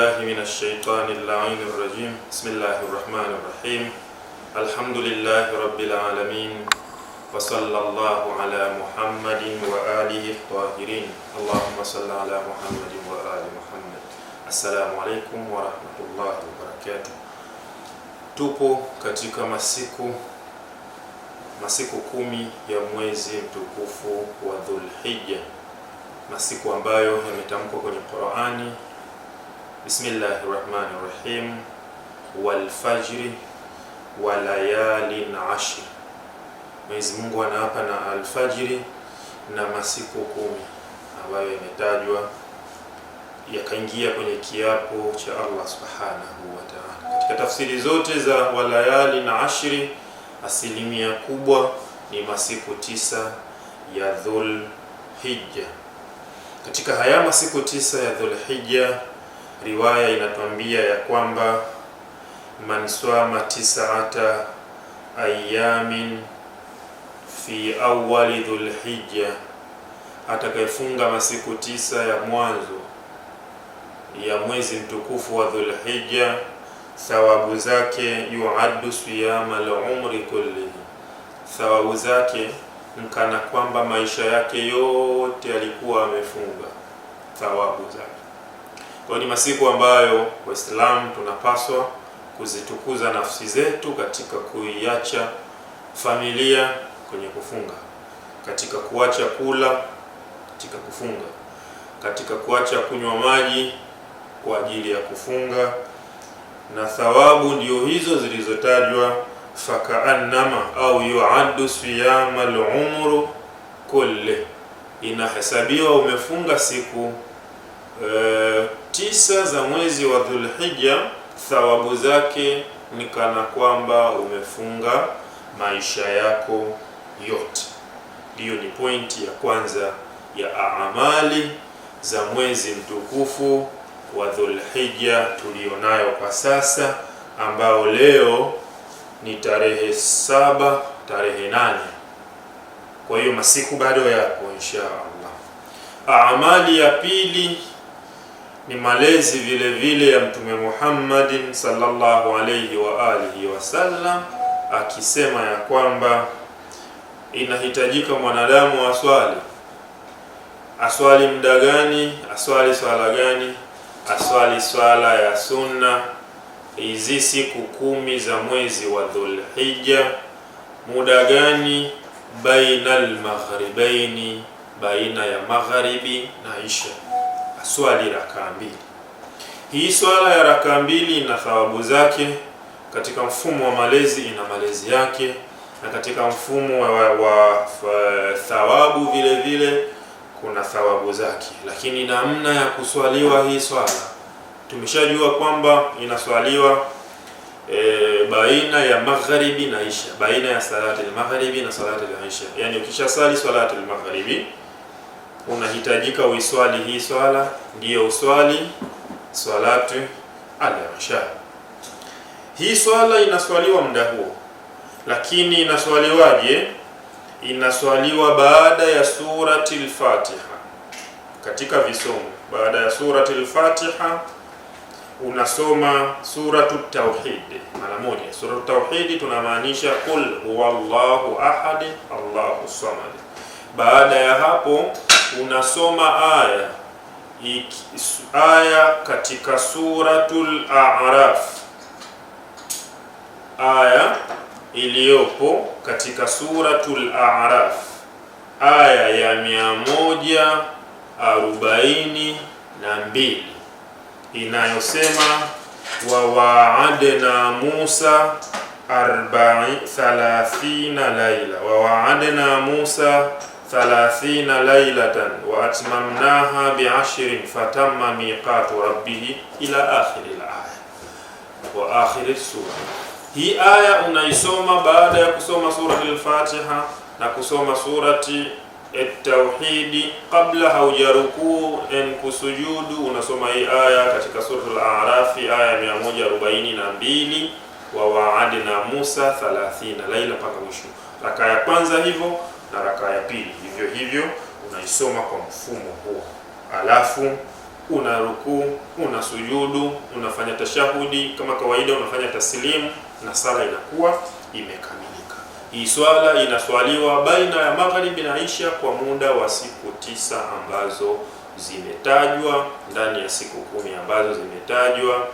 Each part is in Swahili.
billahi minash shaitanir la'inir rajim. Bismillahir rahmanir rahim. Alhamdulillahi rabbil alamin. Wa sallallahu ala Muhammadin wa alihi tahirin. Allahumma salli ala Muhammadin wa ali Muhammad. Assalamu alaikum wa rahmatullahi wa barakatuh. Tupo katika masiku 10 ya mwezi mtukufu wa Dhulhijja, masiku ambayo yametamkwa kwenye Qur'ani. Bismillahirrahmanirrahim. Wal fajri wa layalin ashr. Mwenyezi Mungu anaapa na alfajiri na masiku 10 ambayo yametajwa yakaingia kwenye kiapo cha Allah subhanahu wa ta'ala. Katika tafsiri zote za walayali na ashri, asilimia kubwa ni masiku 9 ya Dhulhijja. Katika haya masiku 9 ya Dhulhijja, riwaya inatuambia ya kwamba man swama 9 ayamin fi awwali Dhulhijja, atakayefunga masiku 9 ya mwanzo ya mwezi mtukufu wa Dhulhijja, thawabu zake yuaddu siyama al-umri kullihi, thawabu zake mkana kwamba maisha yake yote alikuwa amefunga thawabu zake. Kwa ni masiku ambayo Waislamu tunapaswa kuzitukuza nafsi zetu katika kuiacha familia kwenye kufunga, katika kuacha kula katika kufunga, katika kuacha kunywa maji kwa ajili ya kufunga, na thawabu ndio hizo zilizotajwa, fakaannama au yuaddu siyama al-umru kulli, inahesabiwa umefunga siku 9 za mwezi wa Dhulhijja, thawabu zake ni kana kwamba umefunga maisha yako yote. Hiyo ni pointi ya kwanza ya amali za mwezi mtukufu wa Dhulhijja tulionayo kwa sasa, ambao leo ni tarehe 7, tarehe 8. Kwa hiyo masiku bado yapo insha Allah. Amali ya pili ni malezi vile vile ya Mtume Muhammadin sallallahu alayhi wa alihi wasallam, akisema ya kwamba inahitajika mwanadamu aswali muda gani, aswali swala gani, aswali swala ya sunna hizi siku 10 za mwezi wa Dhulhijja. Muda gani? Bainal maghribaini, baina ya magharibi na isha, aswali rakaa 2. Hii swala ya rakaa 2 ina thawabu zake. Katika mfumo wa malezi ina malezi yake, na katika mfumo wa thawabu vile vile kuna thawabu zake. Lakini namna ya kuswaliwa hii swala tumeshajua kwamba inaswaliwa baina ya magharibi na isha, baina ya salati al-maghribi na salati al-isha. Yani ukishasali salati al-maghribi unahitajika uiswali hii swala, ndiyo uswali salatu al-isha. Hii swala inaswaliwa muda huo, lakini inaswaliwaje? Inaswaliwa baada ya surati al-Fatiha. Katika visomo, baada ya surati al-Fatiha unasoma suratu tauhid mara moja. Suratu tauhid tunamaanisha qul huwallahu ahad Allahu samad. Baada ya hapo unasoma aya katika suratul A'raf, aya iliyopo katika suratul A'raf, aya ya 142 inayosema wa wa'adna Musa 30 laila wa wa'adna Musa 30 lailatan wa atmamnaha bi'ashrin fatamma miqatu rabbih ila akhir al-aya wa akhir sura. Hii aya unaisoma baada ya kusoma surati al-Fatiha na kusoma surati at-Tauhid. Kabla haujarukuu en kusujudu, unasoma hii aya katika suratul A'raf, aya 142, wa wa'adna Musa 30 laila mpaka mwisho. Raka ya kwanza hivyo na raka ya pili hivyo hivyo unaisoma kwa mfumo huo. Alafu una rukuu, una sujudu, unafanya tashahudi kama kawaida, unafanya taslimu na sala inakuwa imekamilika. Hii swala inaswaliwa baina ya magharibi na isha kwa muda wa siku 9 ambazo zimetajwa ndani ya siku 10 ambazo zimetajwa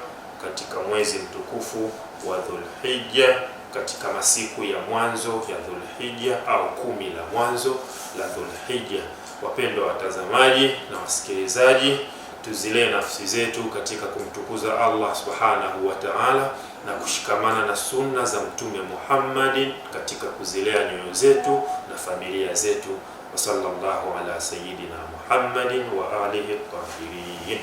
katika mwezi mtukufu wa Dhulhijja, katika masiku ya mwanzo ya Dhulhijja au 10 la mwanzo la Dhulhijja. Wapendwa watazamaji na wasikilizaji, tuzilee nafsi zetu katika kumtukuza Allah subhanahu wa ta'ala na kushikamana na sunna za Mtume Muhammadin katika kuzilea nyoyo zetu na familia zetu. Wa sallallahu ala sayyidina Muhammadin wa alihi tahirin.